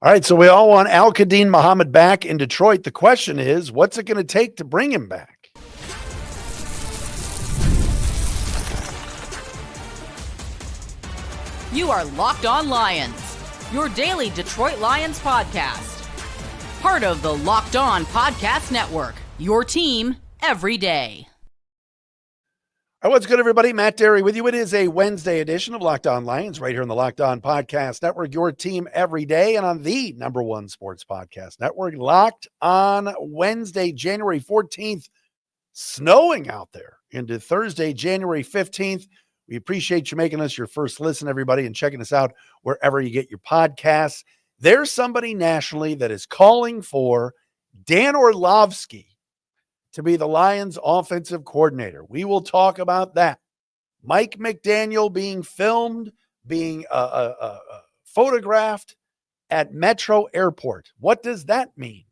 All right, so we all want Al-Quadin Muhammad back in Detroit. The question is, what's it going to take to bring him back? You are Locked On Lions, your daily Detroit Lions podcast. Part of the Locked On Podcast Network, your team every day. All right, what's good, everybody? Matt Dery with you. It is a Wednesday edition of Locked On Lions right here on the Locked On Podcast Network, your team every day, and on the number one sports podcast network, Locked On Wednesday, January 14th, snowing out there into Thursday, January 15th. We appreciate you making us your first listen, everybody, and checking us out wherever you get your podcasts. There's somebody nationally that is calling for Dan Orlovsky to be the Lions offensive coordinator. We will talk about that. Mike McDaniel being filmed, being photographed at Metro Airport. What does that mean?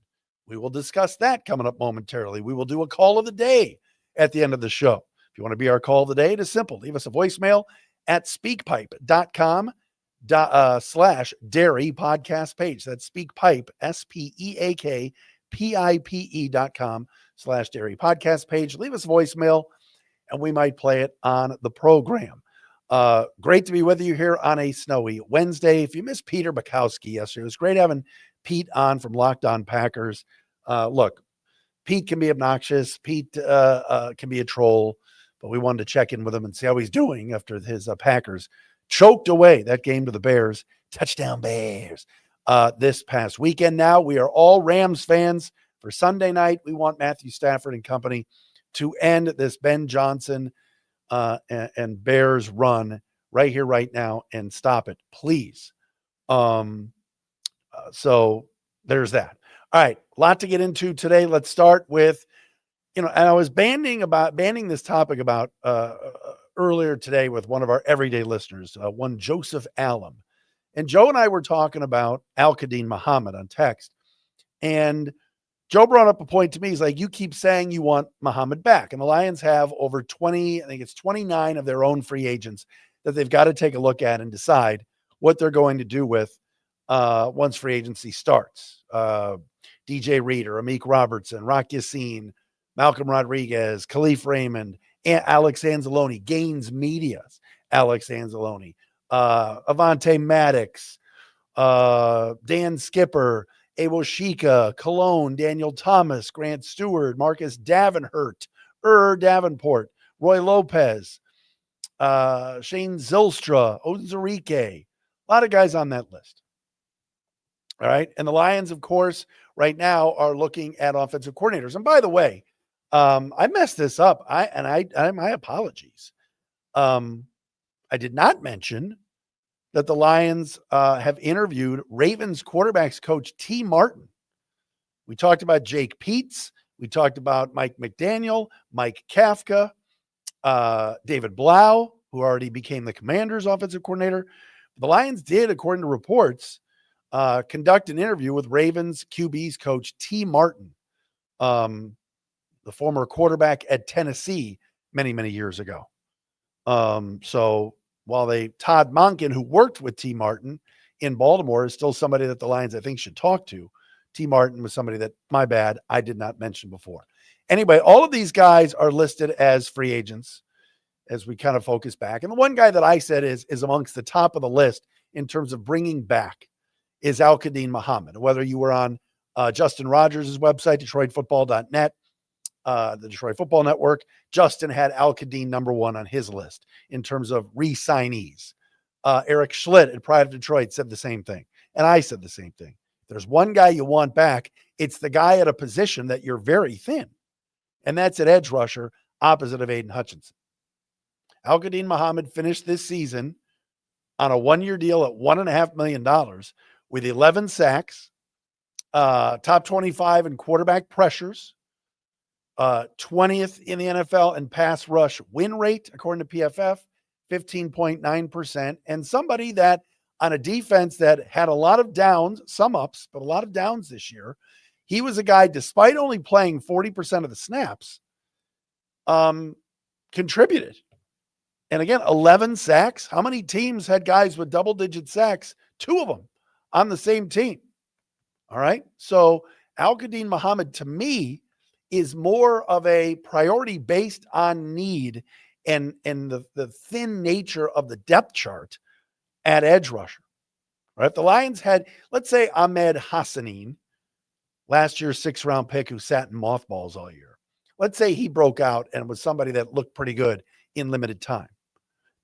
We will discuss that coming up momentarily. We will do a call of the day at the end of the show. If you want to be our call of the day, it is simple. Leave us a voicemail at speakpipe.com /Dery podcast page. That's speakpipe, SPEAKPIPE.com /Dery podcast page. Leave us a voicemail and we might play it on the program. Great to be with you here on a snowy Wednesday. If you missed Peter Bukowski yesterday, it was great having Pete on from Locked On Packers. Look, Pete can be obnoxious. Pete can be a troll, but we wanted to check in with him and see how he's doing after his Packers choked away that game to the Bears. Touchdown Bears. This past weekend now, we are all Rams fans. For Sunday night, we want Matthew Stafford and company to end this Ben Johnson and Bears run right here, right now, and stop it, please. So there's that. All right, a lot to get into today. Let's start with, and I was banning this topic about earlier today with one of our everyday listeners, one Joseph Allen. And Joe and I were talking about Al-Quadin Muhammad on text. And Joe brought up a point to me. He's like, you keep saying you want Muhammad back. And the Lions have over 20, I think it's 29 of their own free agents that they've got to take a look at and decide what they're going to do with once free agency starts. DJ Reader, Amik Robertson, Rock Yassin, Malcolm Rodriguez, Khalif Raymond, Alex Anzalone, Gaines Media's Alex Anzalone, Avante Maddox, Dan Skipper, Eboshika, Cologne, Daniel Thomas, Grant Stewart, Marcus Davenport, Davenport, Roy Lopez, Shane Zylstra, Ozarike, a lot of guys on that list. All right. And the Lions, of course, right now are looking at offensive coordinators. And by the way, I messed this up. My apologies. I did not mention that the Lions have interviewed Ravens quarterbacks coach T. Martin. We talked about Jake Peetz. We talked about Mike McDaniel, Mike Kafka, David Blau, who already became the Commanders' offensive coordinator. The Lions did, according to reports, conduct an interview with Ravens QB's coach T. Martin, the former quarterback at Tennessee many, many years ago. So while Todd Monken, who worked with T. Martin in Baltimore, is still somebody that the Lions, I think, should talk to. T. Martin was somebody that, my bad, I did not mention before. Anyway, all of these guys are listed as free agents as we kind of focus back. And the one guy that I said is amongst the top of the list in terms of bringing back is Al-Quadin Muhammad. Whether you were on Justin Rogers' website, DetroitFootball.net, the Detroit Football Network, Justin had Al-Quadin number one on his list in terms of re-signees. Eric Schlitt at Pride of Detroit said the same thing. And I said the same thing. There's one guy you want back. It's the guy at a position that you're very thin. And that's at edge rusher opposite of Aiden Hutchinson. Al-Quadin Muhammad finished this season on a one-year deal at $1.5 million with 11 sacks, top 25 in quarterback pressures, 20th in the NFL in pass rush win rate, according to PFF, 15.9%. And somebody that on a defense that had a lot of downs, some ups, but a lot of downs this year, he was a guy, despite only playing 40% of the snaps, contributed. And again, 11 sacks. How many teams had guys with double-digit sacks? 2 of them on the same team. All right. So Al-Quadin Muhammad, to me, is more of a priority based on need and the thin nature of the depth chart at edge rusher. Right? If the Lions had, let's say, Ahmed Hassanin, last year's 6th-round pick who sat in mothballs all year. Let's say he broke out and was somebody that looked pretty good in limited time.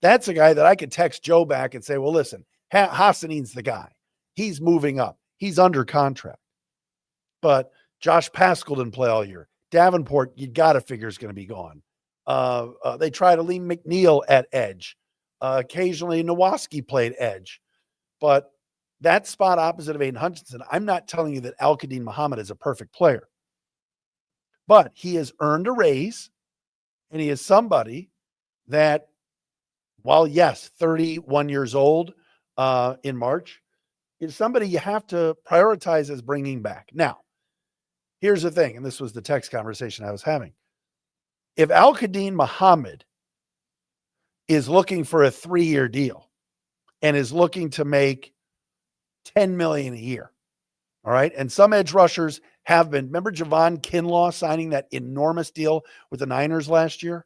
That's a guy that I could text Joe back and say, well, listen, Hassanin's the guy. He's moving up. He's under contract. But Josh Paschal didn't play all year. Davenport, you got to figure is going to be gone. They try to leave McDaniel at edge. Occasionally, Nowoski played edge. But that spot opposite of Aiden Hutchinson, I'm not telling you that Al-Quadin Muhammad is a perfect player. But he has earned a raise, and he is somebody that, while, yes, 31 years old in March, is somebody you have to prioritize as bringing back. Now, here's the thing, and this was the text conversation I was having. If Al-Quadin Muhammad is looking for a 3-year deal and is looking to make $10 million a year, all right, and some edge rushers have been. Remember Javon Kinlaw signing that enormous deal with the Niners last year?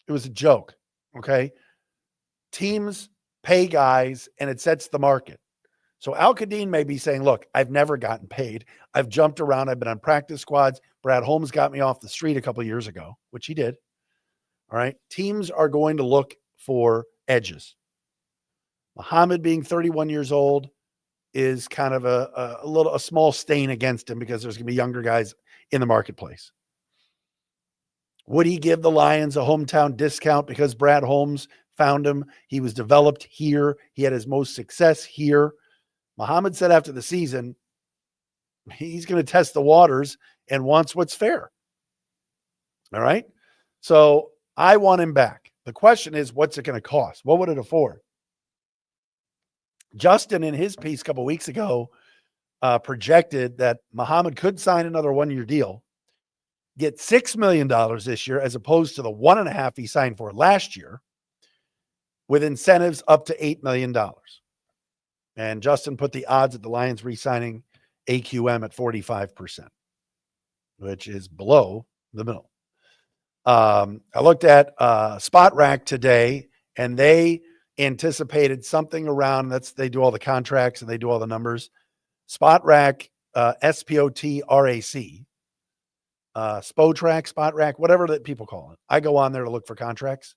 It was a joke, okay? Teams pay guys, and it sets the market. So Al-Quadin may be saying, look, I've never gotten paid. I've jumped around. I've been on practice squads. Brad Holmes got me off the street a couple of years ago, which he did. All right. Teams are going to look for edges. Muhammad, being 31 years old, is kind of a small stain against him because there's going to be younger guys in the marketplace. Would he give the Lions a hometown discount because Brad Holmes found him? He was developed here. He had his most success here. Muhammad said after the season, he's going to test the waters and wants what's fair. All right. So I want him back. The question is, what's it going to cost? What would it afford? Justin, in his piece a couple of weeks ago, projected that Muhammad could sign another 1-year deal, get $6 million this year, as opposed to the $1.5 million he signed for last year, with incentives up to $8 million. And Justin put the odds at the Lions re-signing AQM at 45%, which is below the middle. I looked at Spot Rack today, and they anticipated something around, they do all the contracts and they do all the numbers. Spot Rack, SPOTRAC, Spot Rack, whatever that people call it. I go on there to look for contracts.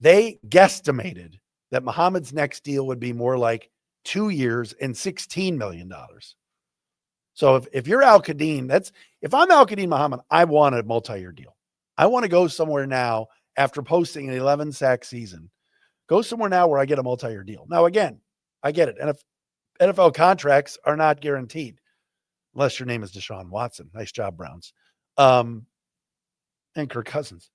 They guesstimated that Muhammad's next deal would be more like 2 years and $16 million. So if you're Al-Quadin, if I'm Al-Quadin Muhammad, I want a multi-year deal. I want to go somewhere now after posting an 11-sack season. Go somewhere now where I get a multi-year deal. Now, again, I get it. And if NFL contracts are not guaranteed, unless your name is Deshaun Watson. Nice job, Browns. And Kirk Cousins.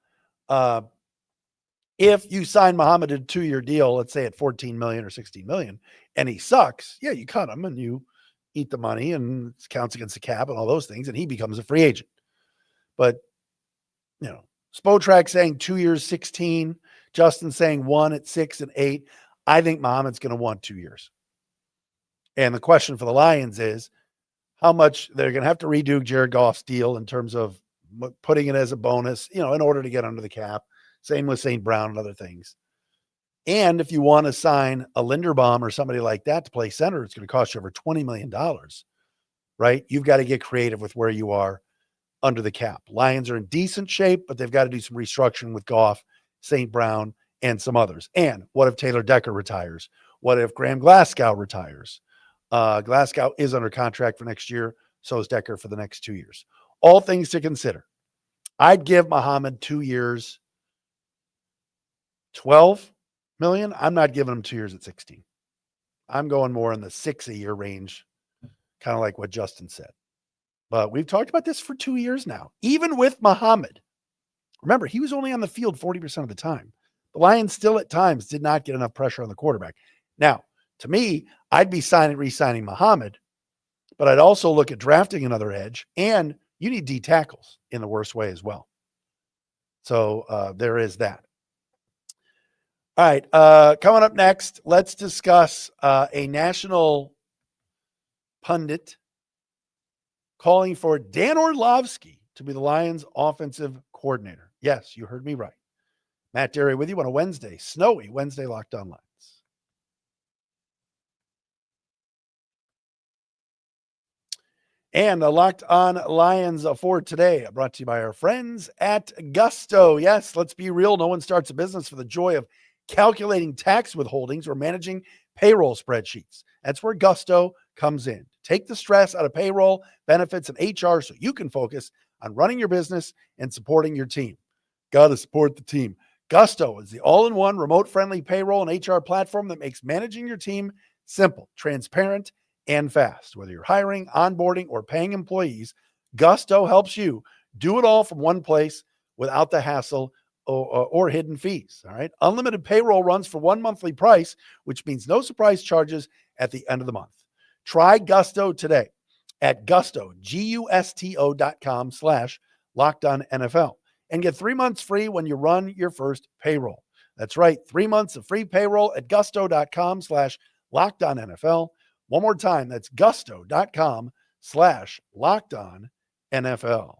If you sign Muhammad a 2-year deal, let's say at $14 million or $16 million, and he sucks, yeah, you cut him and you eat the money and it counts against the cap and all those things, and he becomes a free agent. But, Spotrack saying 2 years, 16, Justin saying 1 at 6 and 8. I think Muhammad's going to want 2 years. And the question for the Lions is how much they're going to have to redo Jared Goff's deal in terms of putting it as a bonus, in order to get under the cap. Same with St. Brown and other things. And if you want to sign a Linderbaum or somebody like that to play center, it's going to cost you over $20 million, right? You've got to get creative with where you are under the cap. Lions are in decent shape, but they've got to do some restructuring with Goff, St. Brown, and some others. And what if Taylor Decker retires? What if Graham Glasgow retires? Glasgow is under contract for next year. So is Decker for the next 2 years. All things to consider. I'd give Muhammad 2 years, $12 million. I'm not giving him 2 years at 16. I'm going more in the 6 a year range, kind of like what Justin said. But we've talked about this for 2 years now. Even with Muhammad, remember, he was only on the field 40% of the time. The Lions still at times did not get enough pressure on the quarterback. Now, to me, I'd be re-signing Muhammad, but I'd also look at drafting another edge, and you need D tackles in the worst way as well. So there is that. All right, coming up next, let's discuss a national pundit calling for Dan Orlovsky to be the Lions offensive coordinator. Yes, you heard me right. Matt Dery with you on a Wednesday, snowy Wednesday Locked On Lions. And the Locked On Lions for today, brought to you by our friends at Gusto. Yes, let's be real. No one starts a business for the joy of calculating tax withholdings or managing payroll spreadsheets. That's where Gusto comes in. Take the stress out of payroll, benefits, and HR so you can focus on running your business and supporting your team. Got to support the team. Gusto is the all-in-one remote-friendly payroll and HR platform that makes managing your team simple, transparent, and fast. Whether you're hiring, onboarding, or paying employees, Gusto helps you do it all from one place without the hassle or hidden fees. All right. Unlimited payroll runs for one monthly price, which means no surprise charges at the end of the month. Try Gusto today at Gusto, GUSTO.com/LockedOnNFL and get 3 months free when you run your first payroll. That's right. 3 months of free payroll at Gusto.com/LockedOnNFL. One more time, that's gusto.com/LockedOnNFL.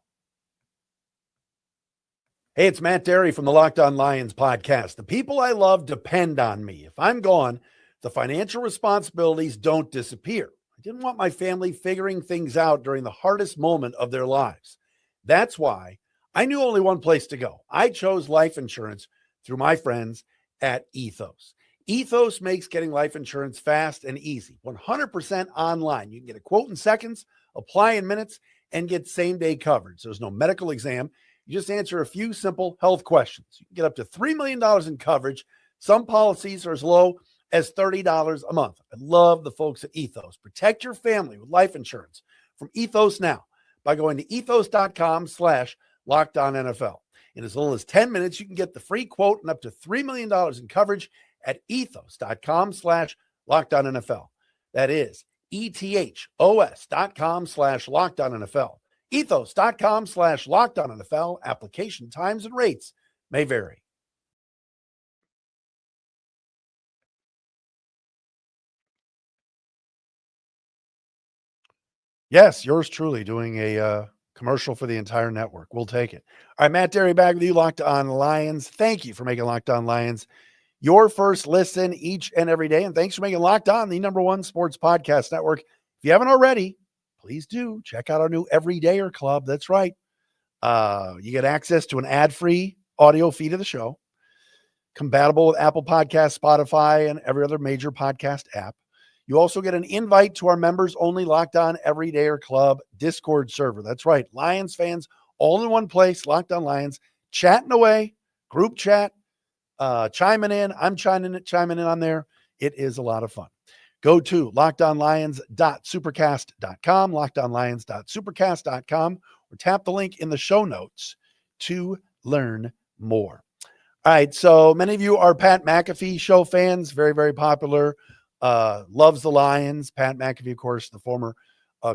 Hey, it's Matt Dery from the Locked On Lions podcast. The people I love depend on me. If I'm gone, the financial responsibilities don't disappear. I didn't want my family figuring things out during the hardest moment of their lives. That's why I knew only one place to go. I chose life insurance through my friends at Ethos. Ethos makes getting life insurance fast and easy, 100% online. You can get a quote in seconds, apply in minutes, and get same-day coverage. There's no medical exam. You just answer a few simple health questions. You can get up to $3 million in coverage. Some policies are as low as $30 a month. I love the folks at Ethos. Protect your family with life insurance from Ethos now by going to ethos.com/LockedOnNFL. In as little as 10 minutes, you can get the free quote and up to $3 million in coverage at ethos.com/LockedOnNFL. That is ethos.com/LockedOnNFL. Ethos.com/LockedOnNFL. Application times and rates may vary. Yes, yours truly doing a commercial for the entire network. We'll take it. All right, Matt Dery back with you, Locked On Lions. Thank you for making Locked On Lions your first listen each and every day. And thanks for making Locked On the #1 sports podcast network. If you haven't already, please do check out our new Everydayer Club. That's right. You get access to an ad-free audio feed of the show, compatible with Apple Podcasts, Spotify, and every other major podcast app. You also get an invite to our members-only Locked On Everydayer Club Discord server. That's right. Lions fans all in one place, Locked On Lions, chatting away, group chat, chiming in. I'm chiming in on there. It is a lot of fun. Go to lockedonlions.supercast.com, lockedonlions.supercast.com, or tap the link in the show notes to learn more. All right, so many of you are Pat McAfee show fans, very, very popular, loves the Lions. Pat McAfee, of course, the former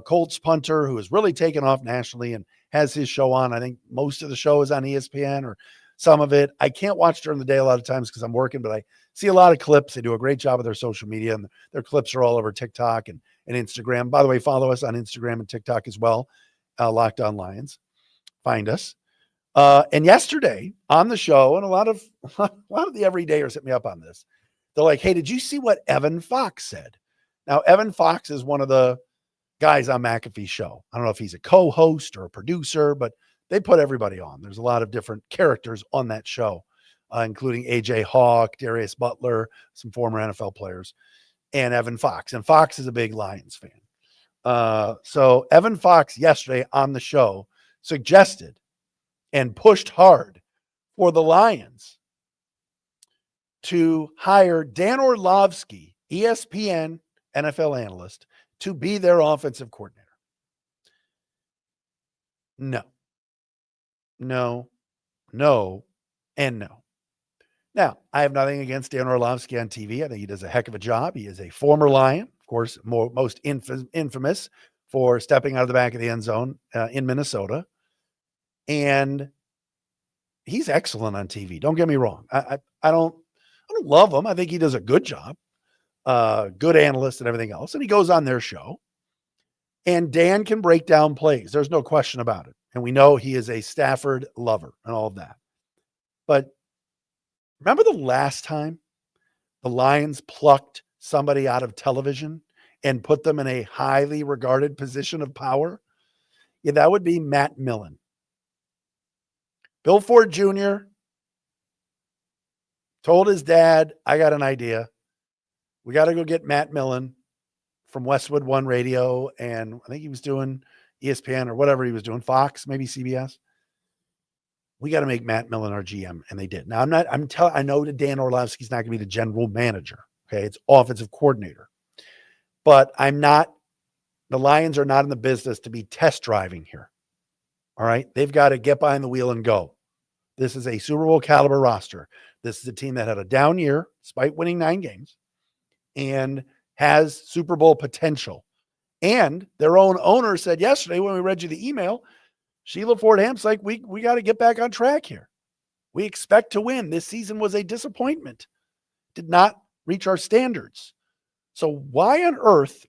Colts punter who has really taken off nationally and has his show on. I think most of the show is on ESPN or some of it. I can't watch during the day a lot of times because I'm working, but I see a lot of clips. They do a great job with their social media, and their clips are all over TikTok and Instagram. By the way, follow us on Instagram and TikTok as well, Locked On Lions. Find us. And yesterday on the show, and a lot of the everydayers hit me up on this. They're like, hey, did you see what Evan Fox said? Now, Evan Fox is one of the guys on McAfee's show. I don't know if he's a co-host or a producer, but they put everybody on. There's a lot of different characters on that show, including AJ Hawk, Darius Butler, some former NFL players, and Evan Fox. And Fox is a big Lions fan. So Evan Fox yesterday on the show suggested and pushed hard for the Lions to hire Dan Orlovsky, ESPN NFL analyst, to be their offensive coordinator. No, and no. Now, I have nothing against Dan Orlovsky on TV. I think he does a heck of a job. He is a former Lion, of course, most infamous for stepping out of the back of the end zone in Minnesota. And he's excellent on TV. Don't get me wrong. I don't love him. I think he does a good job, good analyst and everything else. And he goes on their show. And Dan can break down plays. There's no question about it. And we know he is a Stafford lover and all of that. But remember the last time the Lions plucked somebody out of television and put them in a highly regarded position of power? Yeah, that would be Matt Millen. Bill Ford Jr. told his dad, I got an idea. We got to go get Matt Millen from Westwood One Radio. And I think he was doing ESPN or whatever he was doing, Fox, maybe CBS. We got to make Matt Millen our GM. And they did. Now I know that Dan Orlovsky's not going to be the general manager. Okay. It's offensive coordinator, but the Lions are not in the business to be test driving here. All right. They've got to get behind the wheel and go. This is a Super Bowl caliber roster. This is a team that had a down year despite winning 9 games and has Super Bowl potential. And their own owner said yesterday when we read you the email, Sheila Ford Hamp's like, we got to get back on track here. We expect to win. This season was a disappointment. Did not reach our standards. So why on earth,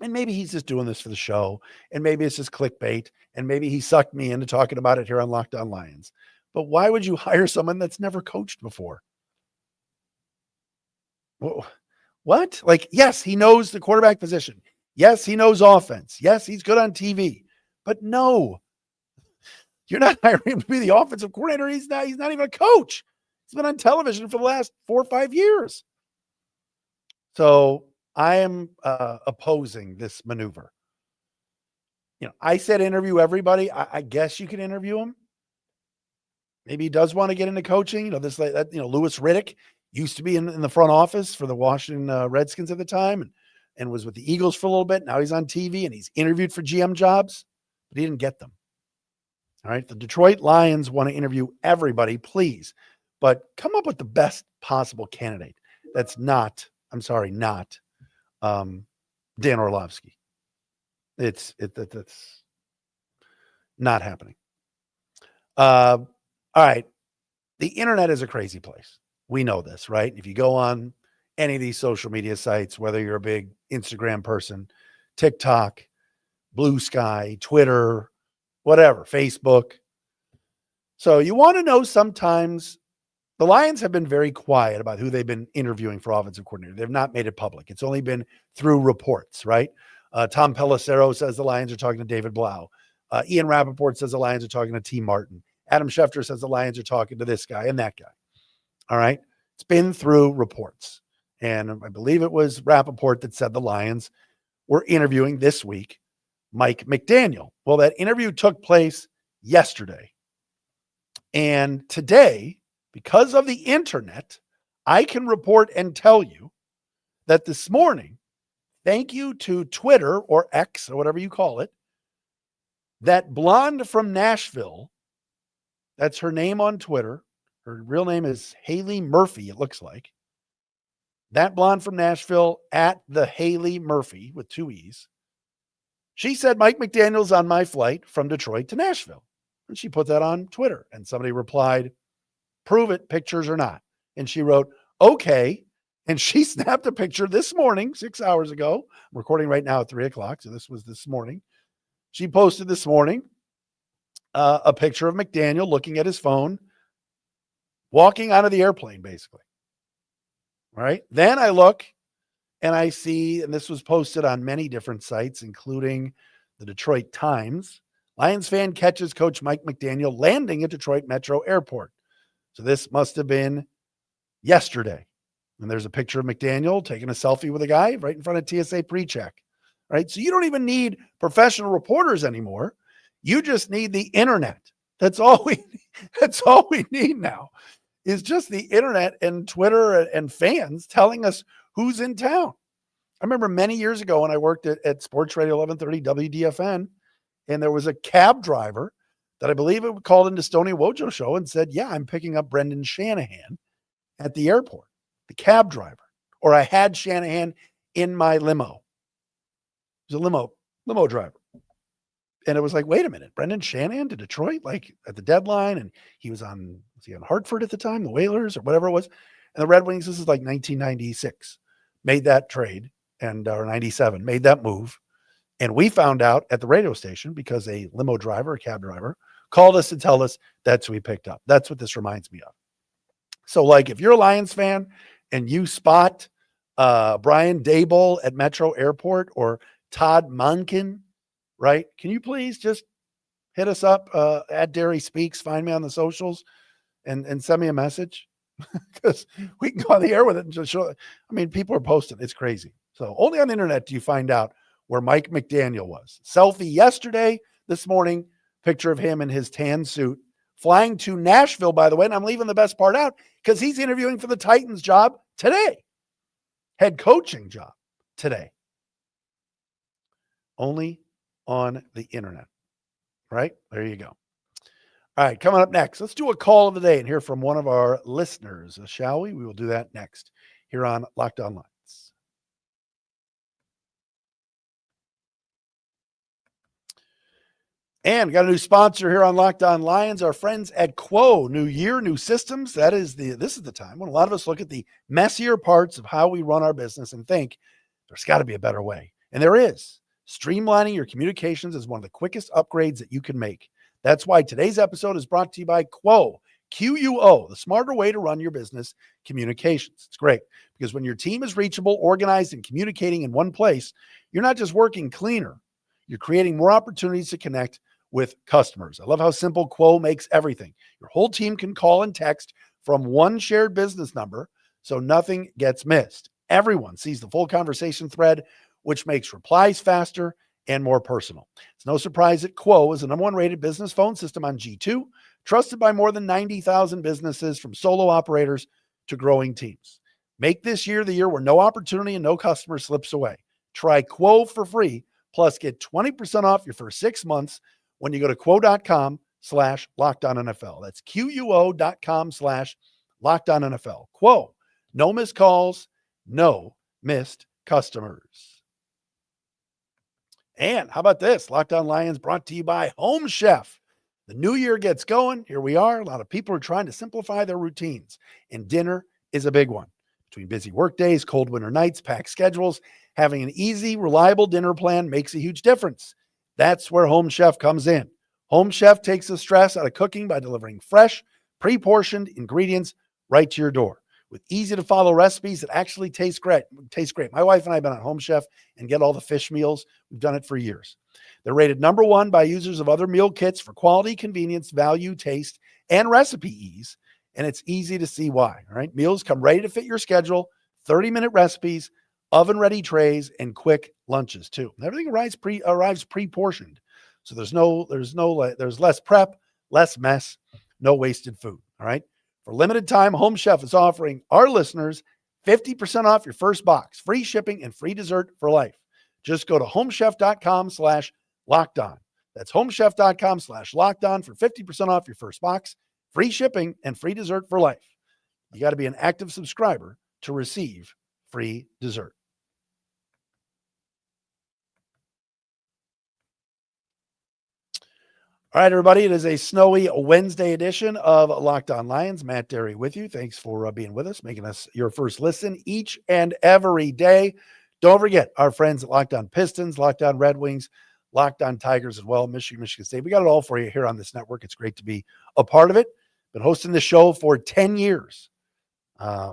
and maybe he's just doing this for the show, and maybe it's just clickbait, and maybe he sucked me into talking about it here on Locked On Lions. But why would you hire someone that's never coached before? What? Like, yes, he knows the quarterback position. Yes, he knows offense. Yes, he's good on TV. But no, you're not hiring him to be the offensive coordinator. He's not even a coach. He's been on television for the last 4 or 5 years. So I am opposing this maneuver. I said interview everybody. I guess you can interview him. Maybe he does want to get into coaching. Lewis Riddick used to be in the front office for the Washington Redskins at the time and was with the Eagles for a little bit. Now he's on TV and he's interviewed for GM jobs, but he didn't get them. All right. The Detroit Lions want to interview everybody, please, but come up with the best possible candidate. That's not Dan Orlovsky. That's not happening. All right. The internet is a crazy place. We know this, right? If you go on any of these social media sites, whether you're a big Instagram person, TikTok, Blue Sky, Twitter, whatever, Facebook. So you want to know, sometimes the Lions have been very quiet about who they've been interviewing for offensive coordinator. They've not made it public. It's only been through reports, right? Tom Pelissero says the Lions are talking to David Blau. Ian Rappaport says the Lions are talking to T. Martin. Adam Schefter says the Lions are talking to this guy and that guy. All right. It's been through reports. And I believe it was Rappaport that said the Lions were interviewing this week Mike McDaniel. Well, that interview took place yesterday. And today, because of the internet, I can report and tell you that this morning, thank you to Twitter or X or whatever you call it, that blonde from Nashville, that's her name on Twitter. Her real name is Haley Murphy, it looks like. That blonde from Nashville, at the Haley Murphy with 2 E's. She said Mike McDaniel's on my flight from Detroit to Nashville. And she put that on Twitter. And somebody replied, prove it, pictures or not. And she wrote, okay. And she snapped a picture this morning, 6 hours ago. I'm recording right now at 3:00. So this was this morning. She posted this morning a picture of McDaniel looking at his phone, walking out of the airplane, basically. All right. Then I look and I see, and this was posted on many different sites, including the Detroit Times, Lions fan catches coach Mike McDaniel landing at Detroit Metro Airport. So this must have been yesterday. And there's a picture of McDaniel taking a selfie with a guy right in front of TSA pre-check. Right. So you don't even need professional reporters anymore. You just need the internet. That's all we need now, is just the internet and Twitter and fans telling us who's in town. I remember many years ago when I worked at Sports Radio 1130 WDFN, and there was a cab driver that I believe it called into Stoney Wojo show and said, yeah, I'm picking up Brendan Shanahan at the airport, the cab driver. Or I had Shanahan in my limo. It was a limo driver. And it was like, wait a minute, Brendan Shanahan to Detroit, like at the deadline. And was he on Hartford at the time, the Whalers or whatever it was. And the Red Wings, this is like 1996, made that trade or 97, made that move. And we found out at the radio station because a limo driver, a cab driver, called us to tell us that's who we picked up. That's what this reminds me of. So, like, if you're a Lions fan and you spot Brian Daboll at Metro Airport or Todd Monken, right? Can you please just hit us up at Dery Speaks, find me on the socials and send me a message? Because we can go on the air with it and just show. I mean, people are posting. It's crazy. So only on the internet do you find out where Mike McDaniel was. Selfie yesterday, this morning, picture of him in his tan suit, flying to Nashville, by the way. And I'm leaving the best part out because he's interviewing for the Titans job today. Head coaching job today. Only on the internet. Right? There you go. All right, coming up next, let's do a call of the day and hear from one of our listeners, shall we? We will do that next here on Locked On Lions. And got a new sponsor here on Locked On Lions, our friends at Quo. New year, new systems. This is the time when a lot of us look at the messier parts of how we run our business and think there's got to be a better way. And there is. Streamlining your communications is one of the quickest upgrades that you can make. That's why today's episode is brought to you by Quo, Quo, the smarter way to run your business communications. It's great because when your team is reachable, organized, and communicating in one place, you're not just working cleaner, you're creating more opportunities to connect with customers. I love how simple Quo makes everything. Your whole team can call and text from one shared business number, so nothing gets missed. Everyone sees the full conversation thread, which makes replies faster and more personal. It's no surprise that Quo is the number one rated business phone system on G2, trusted by more than 90,000 businesses from solo operators to growing teams. Make this year the year where no opportunity and no customer slips away. Try Quo for free, plus get 20% off your first 6 months when you go to quo.com/LockedOnNFL. That's QUO.com/LockedOnNFL. Quo, no missed calls, no missed customers. And how about this? Locked On Lions brought to you by Home Chef. The new year gets going. Here we are. A lot of people are trying to simplify their routines, and dinner is a big one. Between busy work days, cold winter nights, packed schedules, having an easy, reliable dinner plan makes a huge difference. That's where Home Chef comes in. Home Chef takes the stress out of cooking by delivering fresh, pre-portioned ingredients right to your door with easy-to-follow recipes that actually taste great. My wife and I have been on Home Chef and get all the fish meals. We've done it for years. They're rated number one by users of other meal kits for quality, convenience, value, taste, and recipe ease. And it's easy to see why. All right, meals come ready to fit your schedule, 30-minute recipes, oven-ready trays, and quick lunches too. Everything arrives pre-portioned, so there's less prep, less mess, no wasted food. All right. For limited time, Home Chef is offering our listeners 50% off your first box, free shipping, and free dessert for life. Just go to homechef.com/lockedon. That's homechef.com/lockedon for 50% off your first box, free shipping, and free dessert for life. You got to be an active subscriber to receive free dessert. All right, everybody, it is a snowy Wednesday edition of Locked On Lions. Matt Dery with you. Thanks for being with us, making us your first listen each and every day. Don't forget our friends at Locked On Pistons, Locked On Red Wings, Locked On Tigers as well, Michigan State. We got it all for you here on this network. It's great to be a part of it. Been hosting the show for 10 years,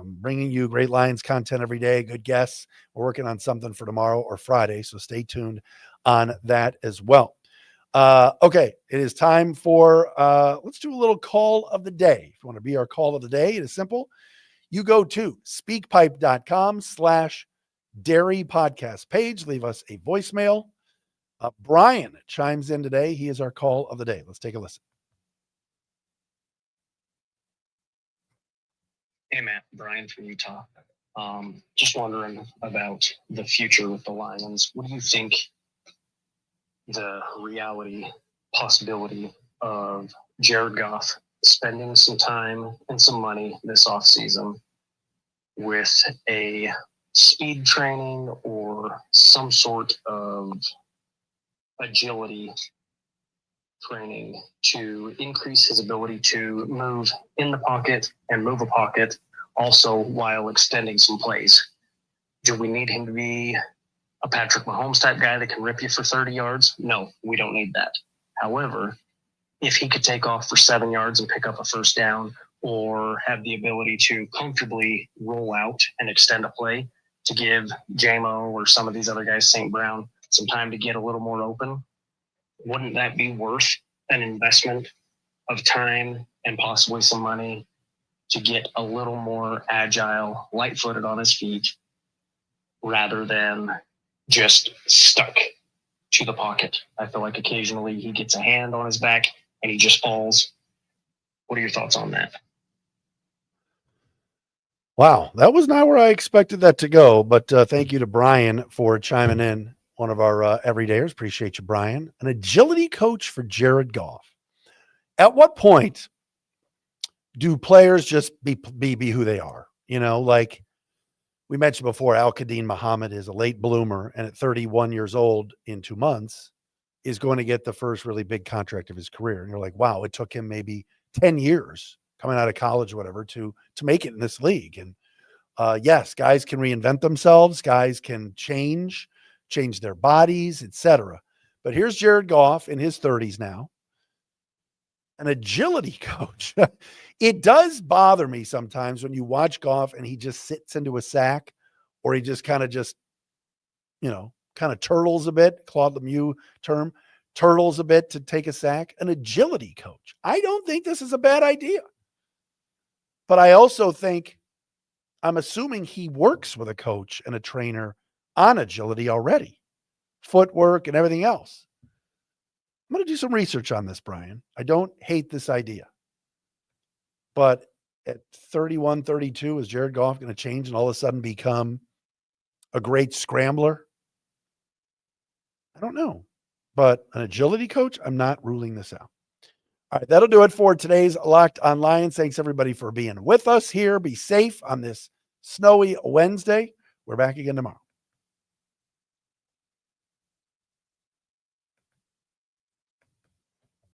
bringing you great Lions content every day, good guests. We're working on something for tomorrow or Friday, so stay tuned on that as well. Okay, it is time for, let's do a little call of the day. If you want to be our call of the day, it is simple. You go to speakpipe.com/Dery podcast page. Leave us a voicemail. Brian chimes in today. He is our call of the day. Let's take a listen. Hey, Matt, Brian from Utah. Just wondering about the future with the Lions. What do you think the reality possibility of Jared Goff spending some time and some money this offseason with a speed training or some sort of agility training to increase his ability to move in the pocket and move a pocket also while extending some plays? Do we need him to be a Patrick Mahomes type guy that can rip you for 30 yards? No, we don't need that. However, if he could take off for 7 yards and pick up a first down, or have the ability to comfortably roll out and extend a play to give JMO or some of these other guys, St. Brown, some time to get a little more open, wouldn't that be worth an investment of time and possibly some money to get a little more agile, light-footed on his feet, rather than just stuck to the pocket? I feel like occasionally he gets a hand on his back and he just falls. What are your thoughts on that? Wow, that was not where I expected that to go, but thank you to Brian for chiming in, one of our everydayers. Appreciate you, Brian. An agility coach for Jared Goff. At what point do players just be who they are? You know, like we mentioned before, Al-Quadin Muhammad is a late bloomer, and at 31 years old in 2 months is going to get the first really big contract of his career. And you're like, wow, it took him maybe 10 years coming out of college or whatever to make it in this league. And yes, guys can reinvent themselves. Guys can change their bodies, etc. But here's Jared Goff in his 30s now, an agility coach. It does bother me sometimes when you watch Goff and he just sits into a sack, or he just kind of turtles a bit, Claude Lemieux term, turtles a bit to take a sack. An agility coach. I don't think this is a bad idea. But I also think, I'm assuming he works with a coach and a trainer on agility already, footwork and everything else. I'm going to do some research on this, Brian. I don't hate this idea. But at 31, 32, is Jared Goff going to change and all of a sudden become a great scrambler? I don't know. But an agility coach, I'm not ruling this out. All right, that'll do it for today's Locked on Lions. Thanks, everybody, for being with us here. Be safe on this snowy Wednesday. We're back again tomorrow.